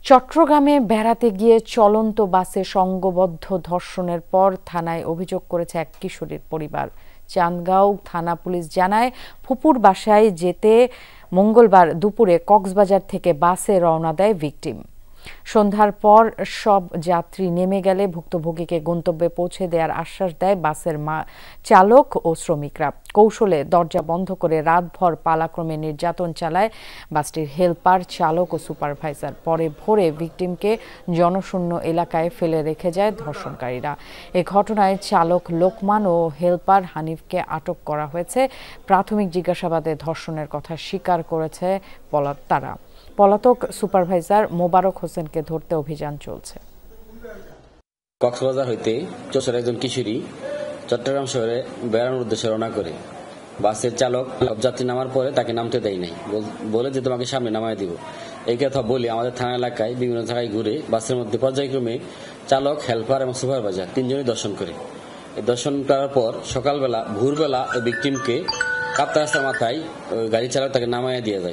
চট্টগ্রামে বেড়াতে গিয়ে চলন্ত বাসে সংঘবদ্ধ ধর্ষণের পর থানায় অভিযোগ করেছে এক কিশোরীর পরিবার। চান্দগাঁও থানা পুলিশ জানায়, ফুপুর বাসায় যেতে মঙ্গলবার দুপুরে কক্সবাজার থেকে বাসে রওনা দেয় ভিকটিম। সন্ধ্যার পর সব যাত্রী নেমে গেলে ভুক্তভোগীকে গন্তব্যে পৌঁছে দেওয়ার আশ্বাস দেয় বাসের চালক ও শ্রমিকরা। কৌশলে দরজা বন্ধ করে রাতভর পালাক্রমে নির্যাতন চালায় বাসটির হেলপার, চালক ও সুপারভাইজার। পরে ভোরে ভিকটিমকে জনশূন্য এলাকায় ফেলে রেখে যায় ধর্ষণকারীরা। এ ঘটনায় চালক লোকমান ও হেলপার হানিফকে আটক করা হয়েছে। প্রাথমিক জিজ্ঞাসাবাদে ধর্ষণের কথা স্বীকার করেছে তারা। পলাতক সুপারভাইজার মোবারক হোসেনকে ধরতে অভিযান চলছে। কক্সবাজার হইতে চোষের একজন কিশোরী চট্টগ্রাম শহরে বেড়ানোর উদ্দেশ্যে রওনা করে। বাসের চালক যাত্রী নামার পরে তাকে নামতে দেয় নাই, বলে যে তোমাকে সামনে নামায় দিব। এই কথা বলে আমাদের থানা এলাকায় বিভিন্ন জায়গায় ঘুরে বাসের মধ্যে পর্যায়ক্রমে চালক, হেল্পার এবং সুপারভাইজার তিনজনই দর্শন করে। এই দর্শন করার পর সকালবেলা ভোরবেলা ওই ভিকটিমকে কাপ্তাই রাস্তার মাথায় গাড়ি চালক তাকে নামাইয়া দিয়ে যায়।